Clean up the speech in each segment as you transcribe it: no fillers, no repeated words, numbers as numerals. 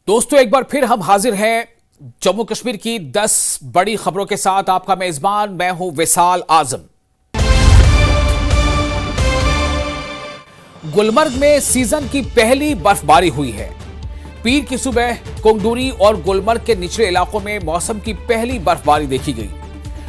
दोस्तों एक बार फिर हम हाजिर हैं जम्मू कश्मीर की 10 बड़ी खबरों के साथ। आपका मेजबान मैं हूं विशाल आजम। गुलमर्ग में सीजन की पहली बर्फबारी हुई है। पीर की सुबह कुंगडूरी और गुलमर्ग के निचले इलाकों में मौसम की पहली बर्फबारी देखी गई।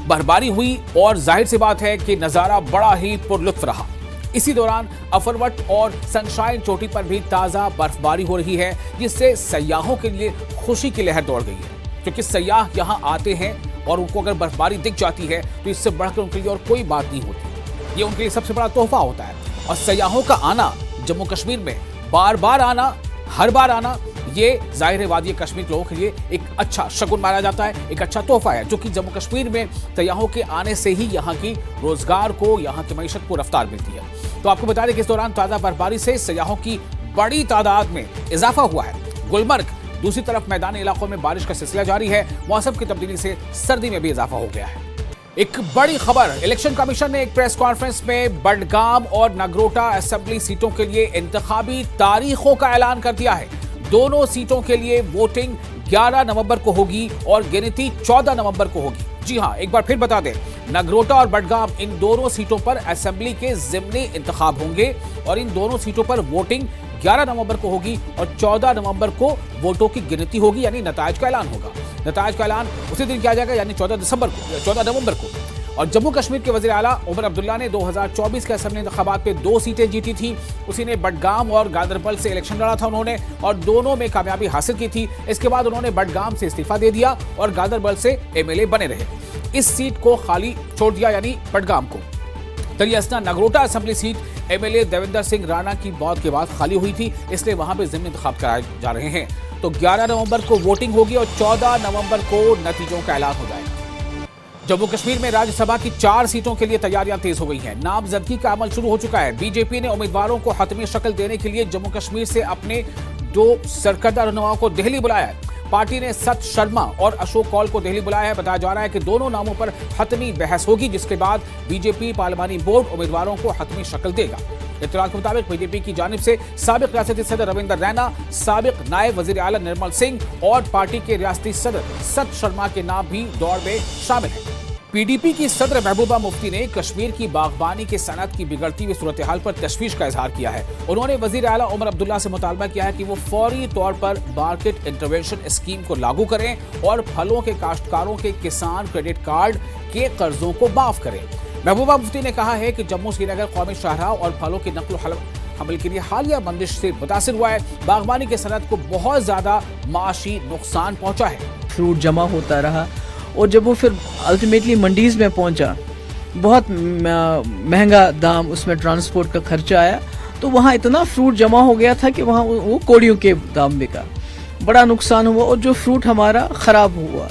बर्फबारी हुई और जाहिर सी बात है कि नजारा बड़ा ही पुरलुत्फ रहा। इसी दौरान अफरवट और सनशाइन चोटी पर भी ताजा बर्फबारी हो रही है, जिससे सयाहों के लिए खुशी की लहर दौड़ गई है। क्योंकि सयाह यहां आते हैं और उनको अगर बर्फबारी दिख जाती है तो इससे बढ़कर उनके लिए और कोई बात नहीं होती। ये उनके लिए सबसे बड़ा तोहफा होता है। और सयाहों का आना जम्मू कश्मीर में बार बार आना, हर बार आना, ये जाहिर है वादी कश्मीर के लोगों के लिए एक अच्छा शगुन माना जाता है, एक अच्छा तोहफा है, जो कि जम्मू कश्मीर में सयाहों के आने से ही यहाँ की रोजगार को, यहाँ की मईशत को रफ्तार मिलती है। तो आपको बता दें कि इस दौरान ताजा बर्फबारी से सयाहों की बड़ी तादाद में इजाफा हुआ है। गुलमर्ग दूसरी तरफ मैदानी इलाकों में बारिश का सिलसिला जारी है। मौसम की तब्दीली से सर्दी में भी इजाफा हो गया है। एक बड़ी खबर, इलेक्शन कमीशन ने एक प्रेस कॉन्फ्रेंस में बडगाम और नगरोटा असेंबली सीटों के लिए इंतखाबी तारीखों का ऐलान कर दिया है। दोनों सीटों के लिए वोटिंग 11 नवंबर को होगी और गिनती 14 नवंबर को होगी। जी हां, एक बार फिर बता दें, नगरोटा और बडगाम इन दोनों सीटों पर असेंबली के ज़िमनी इंतखाब होंगे और इन दोनों सीटों पर वोटिंग 11 नवंबर को होगी और 14 नवंबर को वोटों की गिनती होगी, यानी नतायज का ऐलान होगा। नतायज का ऐलान उसी दिन किया जाएगा, यानी 14 नवंबर को। और जम्मू कश्मीर के वज़ीर आला उमर अब्दुल्ला ने 2024 के असेंबली इंतखाबात में 2 सीटें जीती थी। उसी ने बडगाम और गांदरबल से इलेक्शन लड़ा था उन्होंने, और दोनों में कामयाबी हासिल की थी। इसके बाद उन्होंने बडगाम से इस्तीफा दे दिया और गांदरबल से एमएलए बने रहे। इस सीट को खाली छोड़ दिया, यानी बडगाम को। तरियासना Nagrota assembly seat MLA Devender Singh Rana की मौत के बाद खाली हुई थी, इसलिए वहां पर ज़िमनी इंतखाब कराए जा रहे हैं। तो 11 नवंबर को वोटिंग होगी और 14 नवंबर को नतीजों का ऐलान हो जाएगा। जम्मू कश्मीर में राज्यसभा की 4 सीटों के लिए तैयारियां तेज हो गई हैं। नामजदगी का अमल शुरू हो चुका है। बीजेपी ने उम्मीदवारों को हतमी शक्ल देने के लिए जम्मू कश्मीर से अपने 2 सरकर्दा रहनुमाओं को दिल्ली बुलाया है। पार्टी ने सत शर्मा और अशोक कौल को दिल्ली बुलाया है। बताया जा रहा है कि दोनों नामों पर हतमी बहस होगी, जिसके बाद बीजेपी पार्लिमानी बोर्ड उम्मीदवारों को हतमी शक्ल देगा। इत्तलात के मुताबिक बीजेपी की जानिब से साबिक रियासती सदर रविंदर रैना, साबिक नायब वजीर आला निर्मल सिंह और पार्टी के रियासती सदर सत शर्मा के नाम भी दौड़ में शामिल हैं। पीडीपी की सदर महबूबा मुफ्ती ने कश्मीर की बागबानी के सनत की बिगड़ती हुई सूरत हाल पर तशवीश का इजहार किया है। उन्होंने वजीर आला उमर अब्दुल्ला से मुतालबा किया है कि वो फौरी तौर पर मार्केट इंटरवेंशन स्कीम को लागू करें और फलों के काश्तकारों के किसान क्रेडिट कार्ड के कर्जों को माफ करें। महबूबा मुफ्ती ने कहा है कि जम्मू श्रीनगर कौमी शाहराह और फलों की नकल हमल के लिए हालिया बंदिश से मुतासिर हुआ है। बागबानी के सनत को बहुत ज्यादा माशी नुकसान पहुंचा है। फ्रूट जमा होता रहा और जब वो फिर अल्टीमेटली मंडीज़ में पहुंचा, बहुत महंगा दाम उसमें ट्रांसपोर्ट का खर्चा आया, तो वहाँ इतना फ्रूट जमा हो गया था कि वहाँ वो कोड़ियों के दाम बिका। बड़ा नुकसान हुआ और जो फ्रूट हमारा ख़राब हुआ,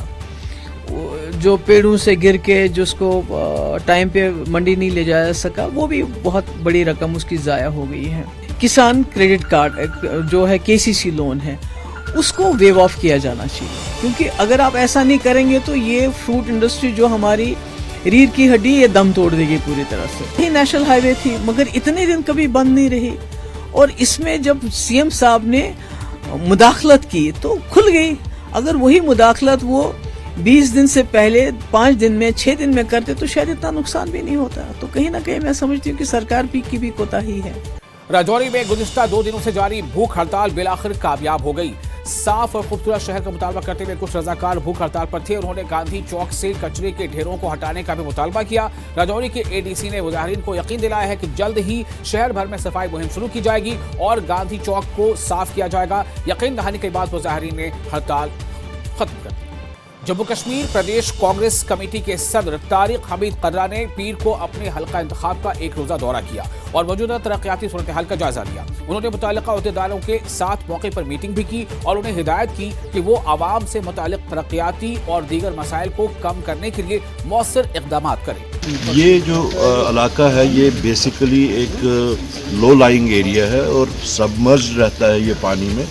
जो पेड़ों से गिर के जिसको टाइम पे मंडी नहीं ले जाया सका, वो भी बहुत बड़ी रकम उसकी ज़ाया हो गई है। किसान क्रेडिट कार्ड जो है केसीसी लोन है, उसको वेव ऑफ किया जाना चाहिए, क्योंकि अगर आप ऐसा नहीं करेंगे तो ये फ्रूट इंडस्ट्री जो हमारी रीढ़ की हड्डी, ये दम तोड़ देगी पूरी तरह से। ये नेशनल हाईवे थी मगर इतने दिन कभी बंद नहीं रही, और इसमें जब सीएम साहब ने मुदाखलत की तो खुल गई। अगर वही मुदाखलत वो 20 दिन से पहले 5 दिन में 6 दिन में करते तो शायद इतना नुकसान भी नहीं होता। तो कहीं ना कहीं मैं समझती हूँ कि सरकार की भी कोताही है। राजौरी में गुज़िश्ता 2 दिनों से जारी भूख हड़ताल बिलाखिर कामयाब हो गई। साफ और खूबसूरत शहर का मुतालबा करते हुए कुछ रजाकार भूख हड़ताल पर थे। उन्होंने गांधी चौक से कचरे के ढेरों को हटाने का भी मुतालबा किया। राजौरी के एडीसी ने मुजाहिरीन को यकीन दिलाया है कि जल्द ही शहर भर में सफाई मुहिम शुरू की जाएगी और गांधी चौक को साफ किया जाएगा। यकीन दहानी के बाद मुजाहिरीन ने हड़ताल खत्म कर दी। जम्मू कश्मीर प्रदेश कांग्रेस कमेटी के सदर तारिक हमीद कर्रा ने पीर को अपने हल्का इंतखाब का एक रोजा दौरा किया और मौजूदा तरक्याती सूरत हाल का जायजा लिया। उन्होंने मुतल्लिका अहदेदारों के साथ मौके पर मीटिंग भी की और उन्हें हिदायत की कि वो आवाम से मुताल्लिक तरक्याती और दीगर मसाइल को कम करने के लिए मौसर इक़दाम करें। ये जो इलाका है ये बेसिकली एक लो लाइंग एरिया है और सबमर्ज रहता है ये पानी में,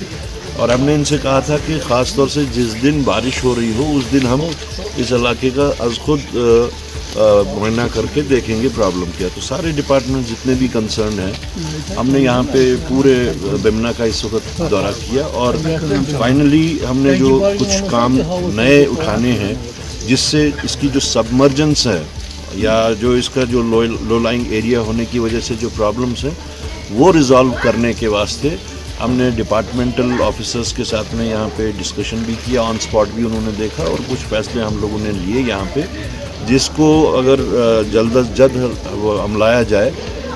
और हमने इनसे कहा था कि ख़ास तौर से जिस दिन बारिश हो रही हो उस दिन हम इस इलाके का अज खुद मुआयना करके देखेंगे प्रॉब्लम क्या। तो सारे डिपार्टमेंट जितने भी कंसर्न हैं, हमने यहाँ पे पूरे बेमना का इस वक्त दौरा किया और फाइनली हमने जो कुछ काम नए उठाने हैं जिससे इसकी जो सबमर्जेंस है या जो इसका जो लो लाइंग एरिया होने की वजह से जो प्रॉब्लम्स हैं वो रिजॉल्व करने के वास्ते हमने डिपार्टमेंटल ऑफिसर्स के साथ में यहाँ पे डिस्कशन भी किया, ऑन स्पॉट भी उन्होंने देखा और कुछ फैसले हम लोगों ने लिए यहाँ पे, जिसको अगर जल्द अज जल्द वो अमलाया जाए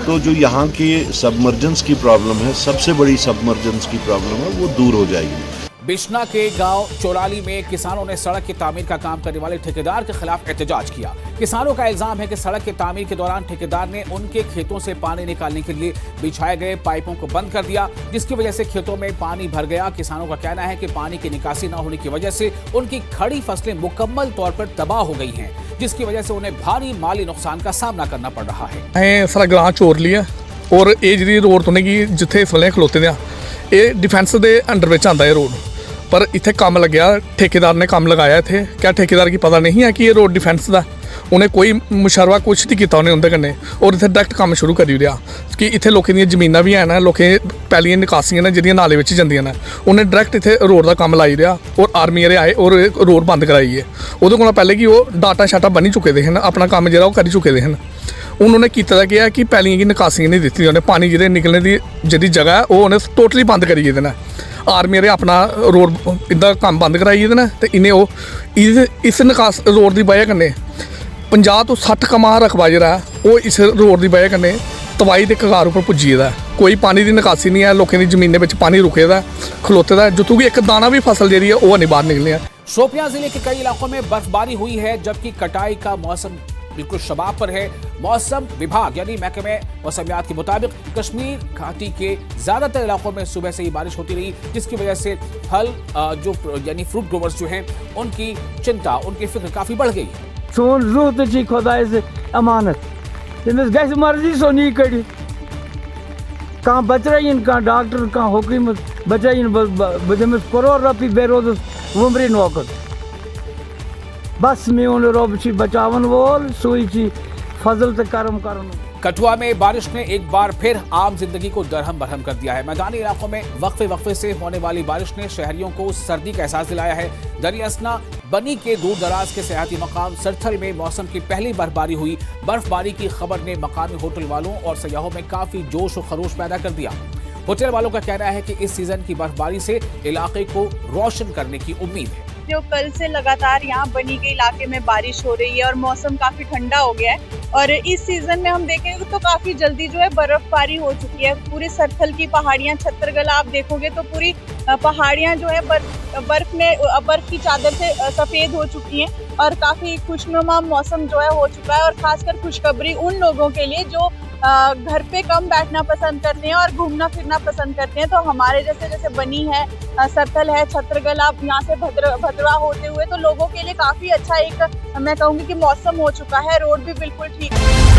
तो जो यहाँ की सबमर्जेंस की प्रॉब्लम है, सबसे बड़ी सबमर्जेंस की प्रॉब्लम है, वो दूर हो जाएगी। बिश्ना के गांव चोराली में किसानों ने सड़क की तामीर का काम करने वाले ठेकेदार के खिलाफ एहतजाज किया। किसानों का इल्जाम है कि सड़क की तामीर के दौरान ठेकेदार ने उनके खेतों से पानी निकालने के लिए बिछाए गए पाइपों को बंद कर दिया, जिसकी वजह से खेतों में पानी भर गया। किसानों का कहना है कि पानी की निकासी न होने की वजह से उनकी खड़ी फसलें मुकम्मल तौर पर तबाह हो गई हैं, जिसकी वजह से उन्हें भारी माली नुकसान का सामना करना पड़ रहा है। सारा ग्रां चोर लिया और ये जी रोड तो नहीं जिथे फसलें खलोते दे ये डिफेंस के अंडर में आता है रोड, पर इतने काम लग्या, ठेकेदार ने काम लगाया इतने। क्या ठेकेदार की पता नहीं है कि ये रोड डिफेंस का, उन्हें कोई मुशावरा कुछ नहीं किया उन्हें उनके कन्नै और इतने डायरैक्ट काम शुरू करी दिया कि इतने लोगों दी जमीनां भी हैं, लोगों पैलियां निकासियां ने जिहदियां नाले विच जांदियां ने, उन्हें डायरैक्ट इतने रोड का काम लाई दिया और आर्मी वाले आए और रोड बंद कराई है। उहदे कोला पहले कि वो डाटा शाटा बनी चुके थे, अपना काम जो करी चुके थे। उन्होंने किया कि है कि पैलियां की निकासियां नहीं दी, उन्हें पानी जिहदे निकलने की जी जगह है वो उन्हें टोटली बंद करी गेदे ने। आर्मी ने अपना रोड इदा काम बंद कराई गेदे ने ते इन्हें वो इस निकास रोड की वजह कन्नै 50 तो 60 कमा रकबा जेह्ड़ा वो इस रोड की वजह कन्नै तबाही के कगार उपर पुज्जी गेदा है। कोई पानी की निकासी नहीं है, लोगों की जमीनें में पानी रुके दा खलोते दा, जित्थों कि एक दाना भी फसल जी है वो नहीं बाहर निकली है। शोपियां जिले के कई इलाकों में बर्फबारी हुई है, जबकि कटाई का मौसम बिल्कुल शबाब पर है। मौसम विभाग यानी महकमे मौसमियात के मुताबिक कश्मीर घाटी के ज्यादातर इलाकों में सुबह से ही बारिश होती रही, जिसकी वजह से फल जो यानी फ्रूट ग्रोवर्स जो हैं उनकी चिंता, उनकी फिक्र काफी बढ़ गई है। सोन रूह तो खुदाय से अमानत तमिस गस मर्जी सो नी कड़ी कहाँ बचराइन कहाँ डॉक्टर कहाँ हुकूमत बचाइन बस करोड़ रपी बेरोज वमरी नौकर बस मेन रब बचावन वोल सुई फजल तो करम करन। कठुआ में बारिश ने एक बार फिर आम जिंदगी को दरहम बरहम कर दिया है। मैदानी इलाकों में वक्फे से होने वाली बारिश ने शहरियों को सर्दी का एहसास दिलाया है। दरियासना बनी के दूर दराज के सियाहती मकाम सरथल में मौसम की पहली बर्फबारी हुई। बर्फबारी की खबर ने मकामी होटल वालों और सयाहों में काफी जोश और खरोश पैदा कर दिया। होटल वालों का कहना है कि इस सीजन की बर्फबारी से इलाके को रोशन करने की उम्मीद है। जो कल से लगातार यहाँ बनी के इलाके में बारिश हो रही है और मौसम काफी ठंडा हो गया है और इस सीजन में हम देखेंगे तो काफी जल्दी जो है बर्फबारी हो चुकी है। पूरे सरथल की पहाड़ियाँ, छत्तरगला आप देखोगे तो पूरी पहाड़ियाँ जो है बर्फ की चादर से सफेद हो चुकी हैं और काफी खुशनुमा मौसम जो है हो चुका है। और खासकर खुशखबरी उन लोगों के लिए जो घर पे कम बैठना पसंद करते हैं और घूमना फिरना पसंद करते हैं। तो हमारे जैसे बनी है, सरथल है, छत्तरगला, यहाँ से भद्रवा होते हुए तो लोगों के लिए काफी अच्छा एक मैं कहूँगी कि मौसम हो चुका है। रोड भी बिल्कुल ठीक है।